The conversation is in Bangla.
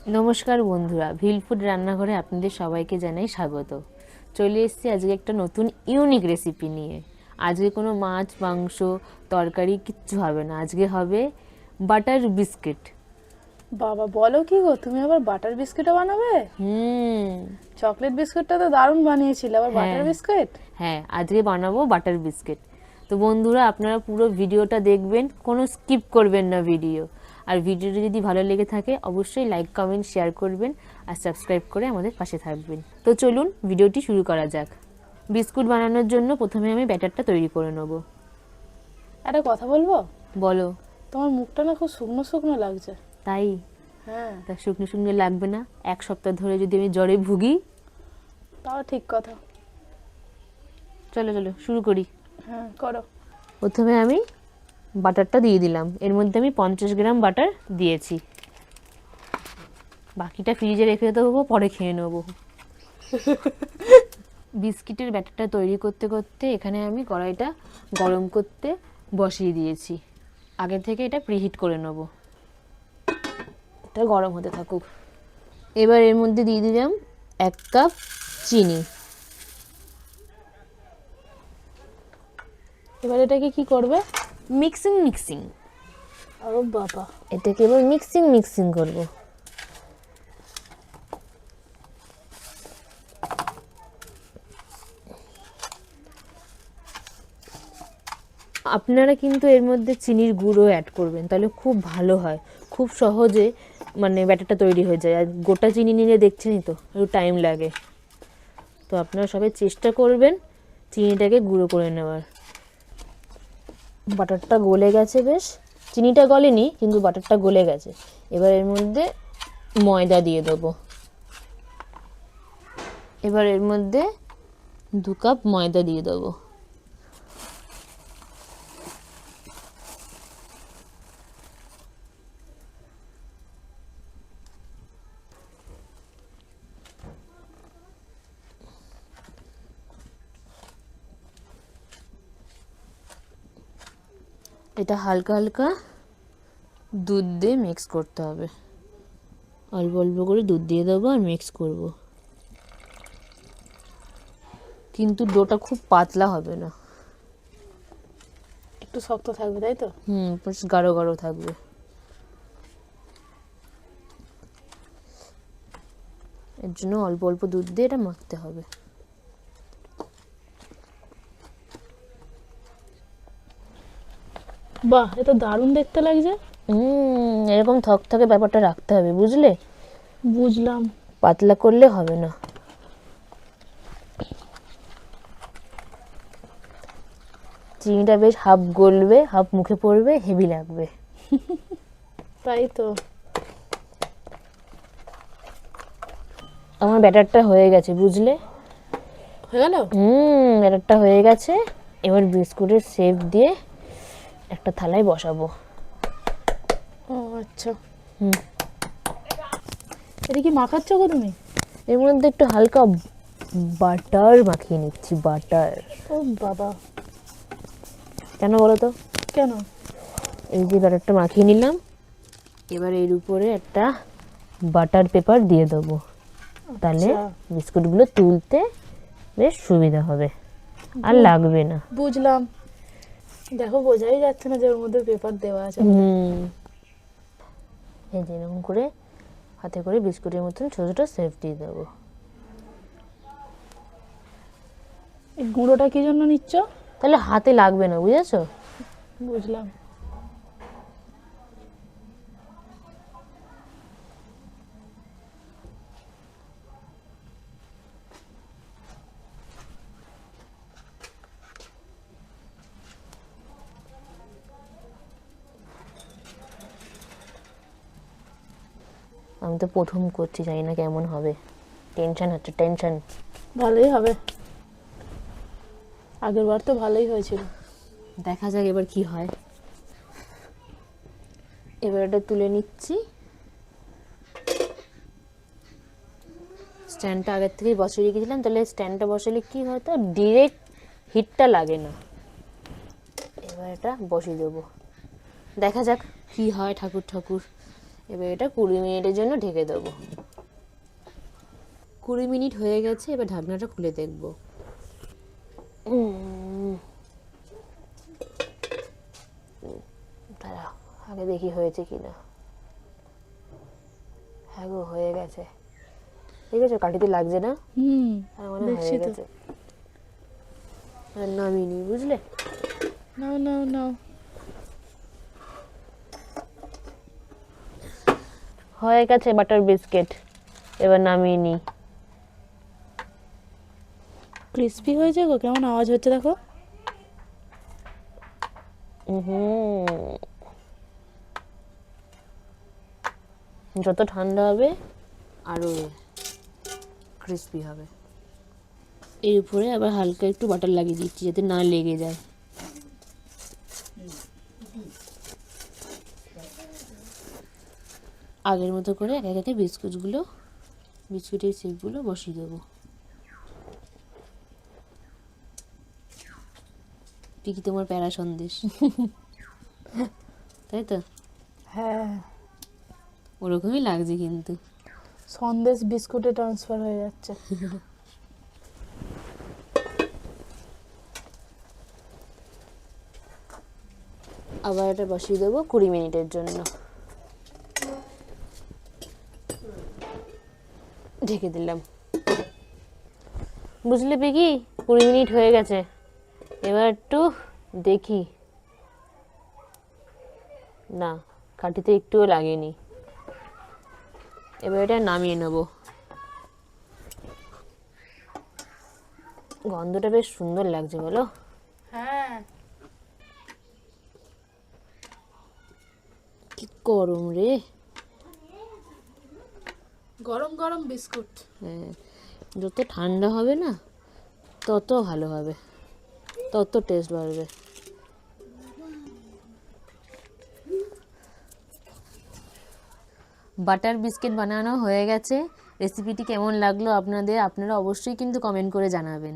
নমস্কার বন্ধুরা, ভিল ফুড রান্নাঘরে আপনাদের সবাইকে জানাই স্বাগত। চলে এসেছি আজকে একটা নতুন ইউনিক রেসিপি নিয়ে। আজকে কোনো মাছ মাংস তরকারি কিচ্ছু হবে না, আজকে হবে বাটার বিস্কিট। বাবা, বলো কি গো, তুমি আবার বাটার বিস্কিটও বানাবে? হুম। চকলেট বিস্কুটটা তো দারুণ বানিয়েছিলে, আবার হ্যাঁ বাটার বিস্কিট? হ্যাঁ, আজকে বানাবো বাটার বিস্কিট। তো বন্ধুরা, আপনারা পুরো ভিডিওটা দেখবেন, কোনো স্কিপ করবেন না ভিডিও। আর ভিডিওটা যদি ভালো লেগে থাকে অবশ্যই লাইক কমেন্ট শেয়ার করবেন আর সাবস্ক্রাইব করে আমাদের পাশে থাকবেন। তো চলুন ভিডিওটি শুরু করা যাক। বিস্কুট বানানোর জন্য প্রথমে আমি ব্যাটারটা তৈরি করে নেব। একটা কথা বলবো? বলো। তোমার মুখটা না খুব শুকনো শুকনো লাগছে। তাই? হ্যাঁ। তা শুকনো শুকনো লাগবে না, এক সপ্তাহ ধরে যদি আমি জ্বরে ভুগি। তাও ঠিক কথা। চলো চলো শুরু করি। হ্যাঁ, করো। প্রথমে আমি বাটারটা দিয়ে দিলাম, এর মধ্যে আমি 50 গ্রাম বাটার দিয়েছি। বাকিটা ফ্রিজে রেখে দেবো, পরে খেয়ে নেবো। বিস্কিটের ব্যাটারটা তৈরি করতে করতে এখানে আমি কড়াইটা গরম করতে বসিয়ে দিয়েছি। আগে থেকে এটা প্রিহিট করে নেব, এটা গরম হতে থাকুক। এবার এর মধ্যে দিয়ে দিলাম 1 কাপ চিনি। এবার এটাকে কি করবে? মিক্সিং মিক্সিং, আরে বাবা। এটাকে এবার মিক্সিং মিক্সিং করব। আপনারা কিন্তু এর মধ্যে চিনির গুঁড়ো অ্যাড করবেন, তাহলে খুব ভালো হয়, খুব সহজে মানে ব্যাটারটা তৈরি হয়ে যায়। আর গোটা চিনি নিলে দেখছেনই তো একটু টাইম লাগে। তো আপনারা সবাই চেষ্টা করবেন চিনিটাকে গুঁড়ো করে নেওয়ার। বাটারটা গলে গেছে বেশ, চিনিটা গলেনি কিন্তু বাটারটা গলে গেছে। এবার এর মধ্যে ময়দা দিয়ে দেবো। এবার এর মধ্যে 2 কাপ ময়দা দিয়ে দেবো। এটা হালকা হালকা দুধ দিয়ে মিক্স করতে হবে, অল্প অল্প করে দুধ দিয়ে দেবো আর মিক্স করব। কিন্তু ডোটা খুব পাতলা হবে না, একটু শক্ত থাকবে, তাই তো? বেশ গাঢ় গাঢ় থাকবে। এর জন্য অল্প অল্প দুধ দিয়ে এটা মাখতে হবে। বাহ, এ তো দারুণ দেখতে লাগছে। এরকম থকথকে ব্যাপারটা রাখতে হবে, বুঝলে? বুঝলাম। পাতলা করলে হবে না। চিনিটা বেশ হাফ গলবে, হাফ মুখে পড়বে, হেভি লাগবে। তাই তো। আমার ব্যাটারটা হয়ে গেছে, বুঝলে? হয়ে গেল? ব্যাটারটা হয়ে গেছে। এবার বিস্কুটের শেপ দিয়ে একটা থালায় বসাবো। ও আচ্ছা। হুম এটা কি মাখাচ্ছ গো তুমি? এর মধ্যে একটু হালকা বাটার মাখিয়ে নিচ্ছি, বাটার। ও বাবা। কেন বলো তো? কেন? এই যে বাটারটা মাখিয়ে নিলাম, এবার এর উপরে একটা বাটার পেপার দিয়ে দেবো, তাহলে আচ্ছা, বিস্কুটগুলো তুলতে বেশ সুবিধা হবে আর লাগবে না। বুঝলাম। দেখো, বোঝাই যাচ্ছে না যে ওর মধ্যে পেপার দেওয়া আছে। এই যে এরকম করে হাতে করে বিস্কুটের মতন ছোটো ছোটো শেপ দিয়ে দেবো। এই গুঁড়োটা কি জন্য নিচ্ছ? তাহলে হাতে লাগবে না, বুঝেছো? বুঝলাম। আমি তো প্রথম করছি, জানি না কেমন হবে, টেনশন হচ্ছে, টেনশন। ভালোই হবে, আগের বার তো ভালোই হয়েছিল। দেখা যাক এবার কি হয়। এবার এটা তুলে নিচ্ছি। স্ট্যান্ডটা আগের থেকেই বসিয়ে রেখেছিলাম, তাহলে স্ট্যান্ডটা বসালে কি হয়তো ডিরেক্ট হিটটা লাগে না। এবার এটা বসিয়ে দেবো, দেখা যাক কি হয়। ঠাকুর ঠাকুর, এবার এটা 20 মিনিটের জন্য ঢেকে দেবো। 20 মিনিট হয়ে গেছে, এবার ঢাকনাটা খুলে দেখবো। দাঁড়া, আগে দেখি হয়েছে কিনা। হ্যাঁ গো, হয়ে গেছে। ঠিক আছে, কাঠিতে লাগছে না? হ্যাঁ, মনে হয় দেখছি হয়ে তো। গেছে। আর নামিয়ে নি, বুঝলে? নাও নাও নাও। হয়ে গেছে বাটার বিস্কিট, এবার নামিয়ে নি। ক্রিস্পি হয়েছে গো, কেমন আওয়াজ হচ্ছে দেখো। যত ঠান্ডা হবে আরো ক্রিস্পি হবে। এর উপরে আবার হালকা একটু বাটার লাগিয়ে দিচ্ছি যাতে না লেগে যায়। আগের মতো করে এক একে বিস্কুটের শেপগুলো বসিয়ে দেবো। কি তোমার প্যারা সন্দেশ, তাই তো? হ্যাঁ, ওরকমই লাগছে কিন্তু। সন্দেশ বিস্কুটে ট্রান্সফার হয়ে যাচ্ছে। আবার এটা বসিয়ে দেবো 20 মিনিটের জন্য। ঢেকে দিলাম। বুঝলে পিকি, 20 মিনিট হয়ে গেছে। এবার একটু দেখি। না, কাঠিতে একটুও লাগেনি। এবার এটা নামিয়ে নেব। গন্ধটা বেশ সুন্দর লাগছে, বলো? হ্যাঁ, কি গরম রে। গরম গরম বিস্কুট। হ্যাঁ, যত ঠান্ডা হবে না তত ভালো হবে, তত টেস্ট বাড়বে। বাটার বিস্কিট বানানো হয়ে গেছে। রেসিপিটি কেমন লাগলো আপনাদের, আপনারা অবশ্যই কিন্তু কমেন্ট করে জানাবেন।